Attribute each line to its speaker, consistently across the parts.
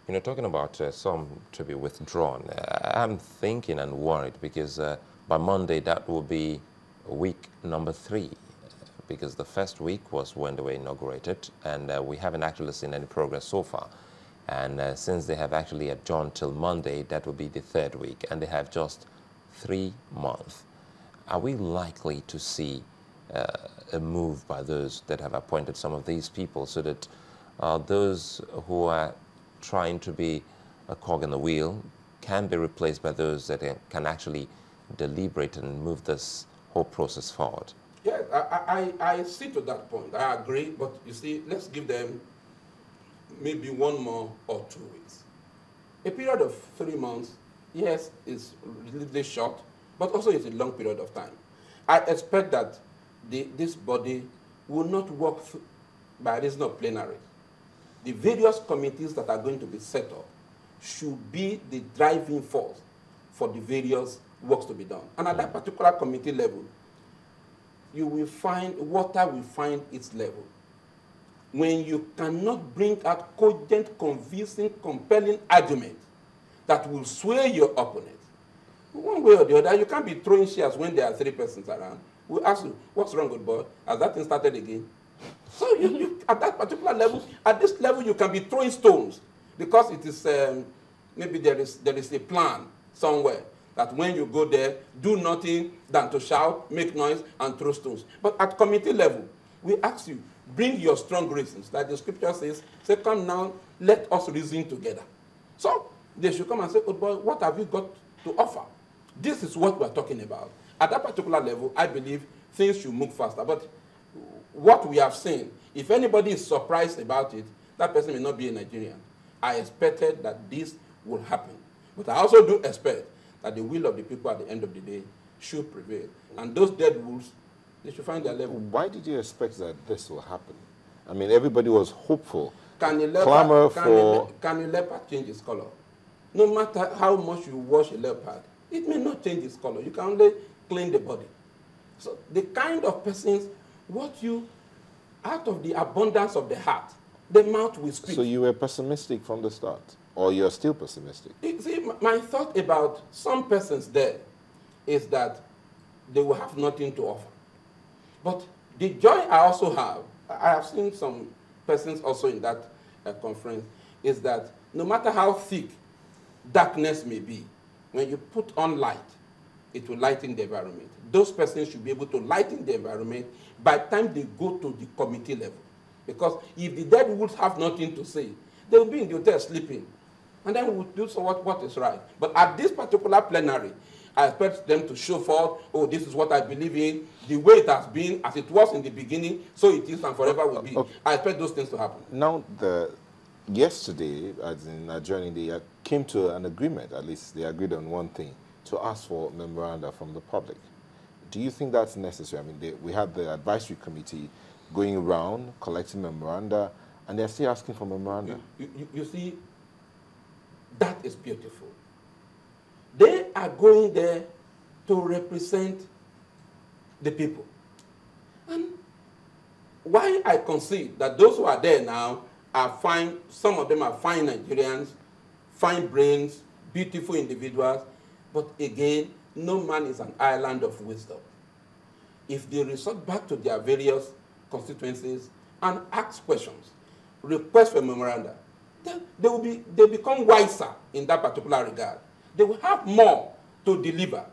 Speaker 1: You know, talking about some to be withdrawn, I'm thinking and worried because by Monday that will be week number 3, because the first week was when they were inaugurated, and we haven't actually seen any progress so far. And since they have actually adjourned till Monday, that will be the 3rd week, and they have just 3 months. Are we likely to see a move by those that have appointed some of these people, so that those who are trying to be a cog in the wheel can be replaced by those that can actually deliberate and move this whole process forward?
Speaker 2: Yeah, I see to that point. I agree, but you see, let's give them maybe 1 more or 2 weeks. A period of 3 months, yes, is relatively short, but also it's a long period of time. I expect that this body will not work by reason of plenary. The various committees that are going to be set up should be the driving force for the various works to be done. And at that particular committee level, you will find, water will find its level. When you cannot bring out cogent, convincing, compelling argument that will sway your opponent, one way or the other, you can't be throwing shares when there are 3 persons around. We'll ask you, what's wrong with boy? Has that thing started again? So you, at that particular level, at this level, you can be throwing stones because it is, maybe there is a plan somewhere that when you go there, do nothing than to shout, make noise, and throw stones. But at committee level, we ask you, bring your strong reasons. Like the scripture says, say, come now, let us reason together. So they should come and say, oh boy, what have you got to offer? This is what we're talking about. At that particular level, I believe things should move faster. But what we have seen, if anybody is surprised about it, that person may not be a Nigerian. I expected that this would happen. But I also do expect that the will of the people at the end of the day should prevail. And those dead wolves, they should find their level.
Speaker 3: Why did you expect that this will happen? I mean, everybody was hopeful.
Speaker 2: Can a leopard change its color? No matter how much you wash a leopard, it may not change its color. You can only clean the body. So the kind of persons, what you, out of the abundance of the heart, the mouth will speak.
Speaker 3: So you were pessimistic from the start, or you're still pessimistic?
Speaker 2: You see, my thought about some persons there is that they will have nothing to offer. But the joy I also have, I have seen some persons also in that conference, is that no matter how thick darkness may be, when you put on light, it will lighten the environment. Those persons should be able to lighten the environment by the time they go to the committee level. Because if the dead wolves have nothing to say, they will be in the hotel sleeping. And then we will do so what is right. But at this particular plenary, I expect them to show forth, oh, this is what I believe in, the way it has been, as it was in the beginning, so it is and forever will be. Okay. I expect those things to happen.
Speaker 3: Now, yesterday, as in adjourning, they came to an agreement, at least they agreed on one thing, to ask for memoranda from the public. Do you think that's necessary? I mean, we had the advisory committee going around, collecting memoranda, and they're still asking for memoranda.
Speaker 2: You see, that is beautiful. They are going there to represent the people. And why I concede that those who are there now are fine, some of them are fine Nigerians, fine brains, beautiful individuals, but again, no man is an island of wisdom. If they resort back to their various constituencies and ask questions, request for memoranda, they become wiser in that particular regard. They will have more to deliver.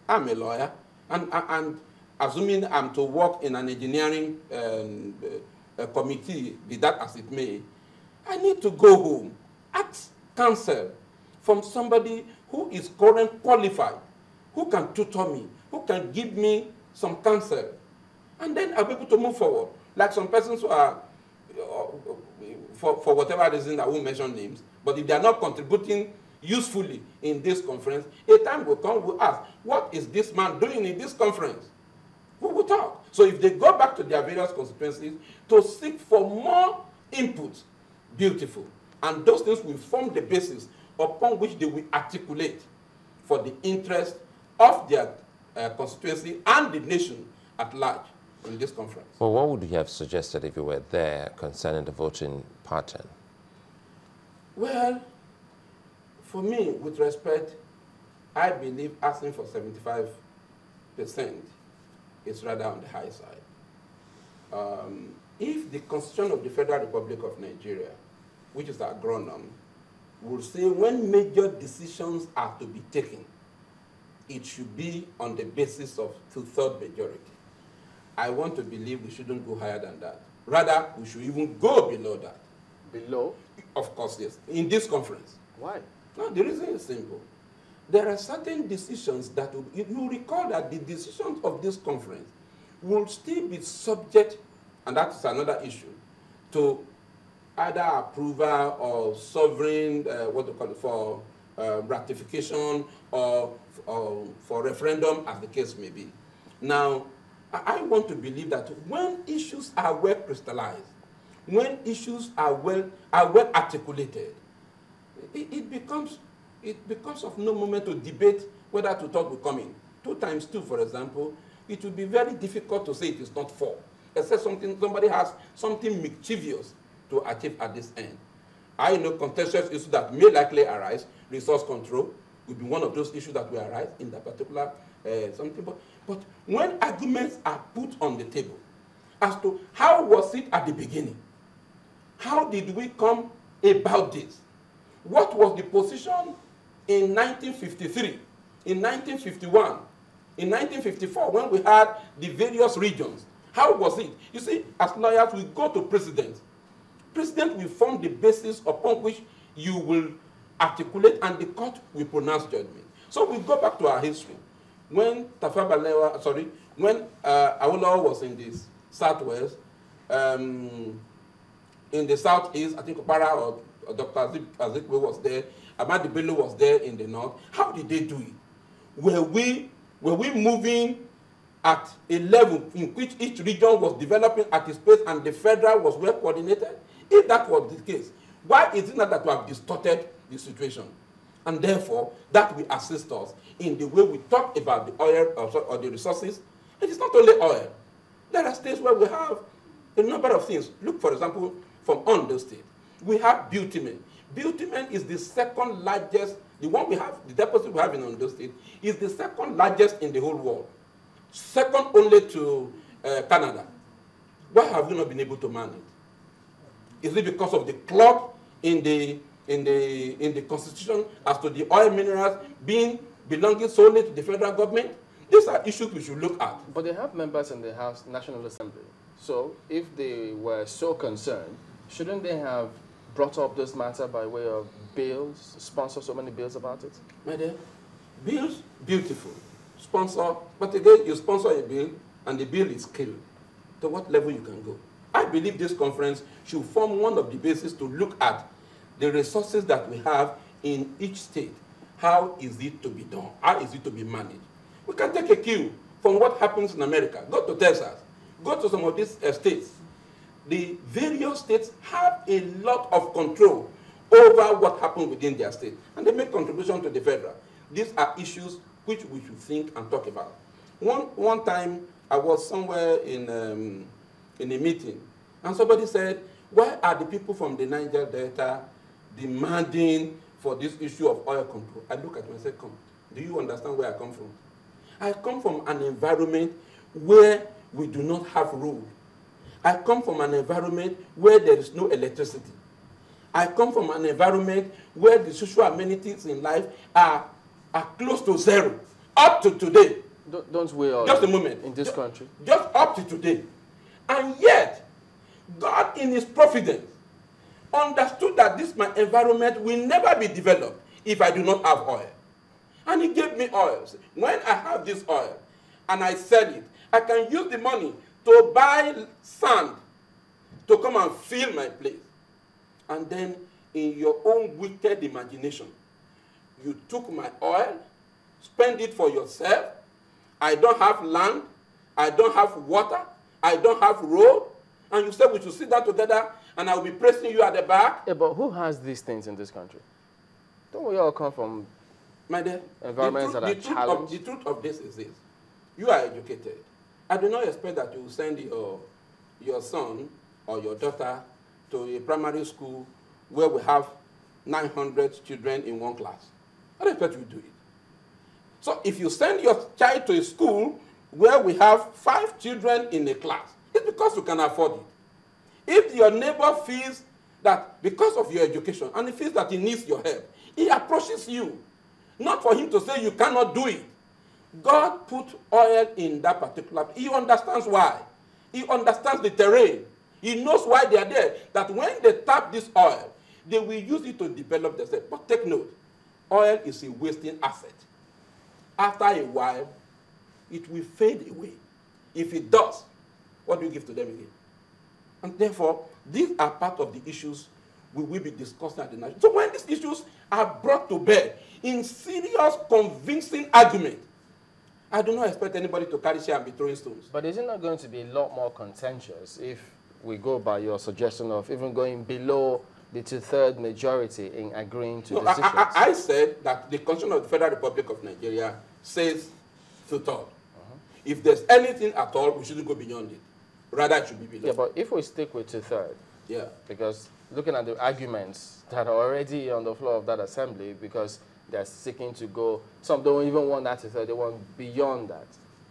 Speaker 2: I'm a lawyer, and assuming I'm to work in an engineering committee, be that as it may, I need to go home, ask counsel from somebody who is currently qualified, who can tutor me, who can give me some counsel, and then I'll be able to move forward. Like some persons who are, for whatever reason, I won't mention names, but if they are not contributing usefully in this conference, a time will come, we'll ask, what is this man doing in this conference? We will talk. So if they go back to their various constituencies to seek for more input, beautiful. And those things will form the basis upon which they will articulate for the interest of their constituency and the nation at large in this conference.
Speaker 1: Well, what would you have suggested if you were there concerning the voting pattern?
Speaker 2: Well, for me, with respect, I believe asking for 75% is rather on the high side. If the Constitution of the Federal Republic of Nigeria, which is our agronym, will say when major decisions are to be taken, it should be on the basis of two-thirds majority. I want to believe we shouldn't go higher than that. Rather, we should even go below that.
Speaker 4: Below?
Speaker 2: Of course, yes. In this conference.
Speaker 4: Why?
Speaker 2: No, the reason is simple. There are certain decisions that, you recall that the decisions of this conference will still be subject, and that's another issue, to either approval or sovereign, what do you call it, for ratification or for referendum, as the case may be. Now, I want to believe that when issues are well crystallized, when issues are well articulated, it becomes of no moment to debate whether to talk will come in. 2 times 2, for example, it will be very difficult to say it is not 4, except somebody has something mischievous to achieve at this end. I know contentious issues that may likely arise. Resource control will be one of those issues that will arise in that particular something. But when arguments are put on the table as to how was it at the beginning, how did we come about this, what was the position in 1953, in 1951, in 1954, when we had the various regions, how was it? You see, as lawyers, we go to precedent. Precedent will form the basis upon which you will articulate, and the court will pronounce judgment. So we go back to our history. When when Awolowo was in the southwest, in the southeast, I think Opara or Dr. Azikwe was there, Ahmadu Bello was there in the north. How did they do it? Were we moving at a level in which each region was developing at its pace and the federal was well coordinated? If that was the case, why is it not that we have distorted the situation? And therefore, that will assist us in the way we talk about the oil or the resources. It is not only oil. There are states where we have a number of things. Look, for example, from Ondo State. We have bitumen. Bitumen is the second largest, the deposit we have in Ondo State is the second largest in the whole world. Second only to Canada. Why have we not been able to man it? Is it because of the clock in the Constitution as to the oil minerals belonging solely to the federal government? These are issues we should look at.
Speaker 4: But they have members in the House National Assembly. So if they were so concerned, shouldn't they have brought up this matter by way of bills, sponsor so many bills about it?
Speaker 2: My dear, bills, beautiful. Sponsor, but again, you sponsor a bill and the bill is killed. To what level you can go? I believe this conference should form one of the bases to look at the resources that we have in each state. How is it to be done? How is it to be managed? We can take a cue from what happens in America. Go to Texas. Go to some of these states. The various states have a lot of control over what happens within their state. And they make contribution to the federal. These are issues which we should think and talk about. One time, I was somewhere in a meeting, and somebody said, why are the people from the Niger Delta demanding for this issue of oil control? I look at them and say, come, do you understand where I come from? I come from an environment where we do not have road. I come from an environment where there is no electricity. I come from an environment where the social amenities in life are close to zero, up to today.
Speaker 4: Don't we all?
Speaker 2: Just a moment.
Speaker 4: In this country?
Speaker 2: Just up to today. And yet, God in his providence understood that this my environment will never be developed if I do not have oil. And he gave me oil. When I have this oil and I sell it, I can use the money to buy sand to come and fill my place. And then in your own wicked imagination, you took my oil, spend it for yourself. I don't have land, I don't have water, I don't have road, and you said we should sit down together and I will be pressing you at the back.
Speaker 4: Yeah, but who has these things in this country? Don't we all come from
Speaker 2: my dear,
Speaker 4: environments that are challenged?
Speaker 2: The truth of this is this. You are educated. I do not expect that you will send your son or your daughter to a primary school where we have 900 children in one class. I don't expect you to do it. So if you send your child to a school where we have 5 children in a class, it's because you can afford it. If your neighbor feels that because of your education and he feels that he needs your help, he approaches you. Not for him to say you cannot do it. God put oil in that particular. He understands why. He understands the terrain. He knows why they are there. That when they tap this oil, they will use it to develop themselves. But take note, oil is a wasting asset. After a while, it will fade away. If it does, what do you give to them again? And therefore, these are part of the issues we will be discussing at the national. So when these issues are brought to bear in serious, convincing argument, I do not expect anybody to carry share and be throwing stones.
Speaker 4: But is it not going to be a lot more contentious if we go by your suggestion of even going below the 2/3 majority in agreeing to decisions?
Speaker 2: I said that the Constitution of the Federal Republic of Nigeria says 2/3. If there's anything at all, we shouldn't go beyond it. Rather, it should be below.
Speaker 4: Yeah, but if we stick with 2/3,
Speaker 2: yeah,
Speaker 4: because looking at the arguments that are already on the floor of that assembly, because they're seeking to go, some don't even want that 2/3, they want beyond that.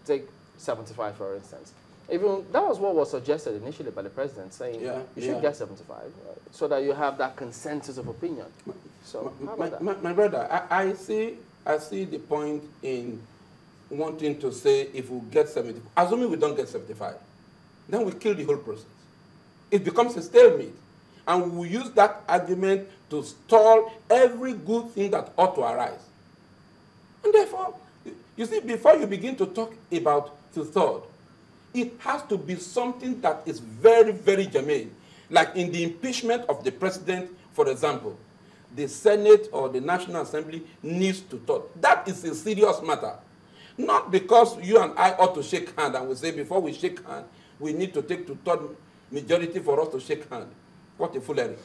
Speaker 4: Take 75, for instance. Even that was what was suggested initially by the president, saying you should get 75, so that you have that consensus of opinion. So, how about that?
Speaker 2: My brother, I see the point in wanting to say if we get 70, assuming we don't get 75, then we kill the whole process. It becomes a stalemate. And we use that argument to stall every good thing that ought to arise. And therefore, you see, before you begin to talk about 2/3, it has to be something that is very, very germane. Like in the impeachment of the president, for example, the Senate or the National Assembly needs to talk. That is a serious matter. Not because you and I ought to shake hands and we say before we shake hands, we need to take 2/3 majority for us to shake hands. What a foolery.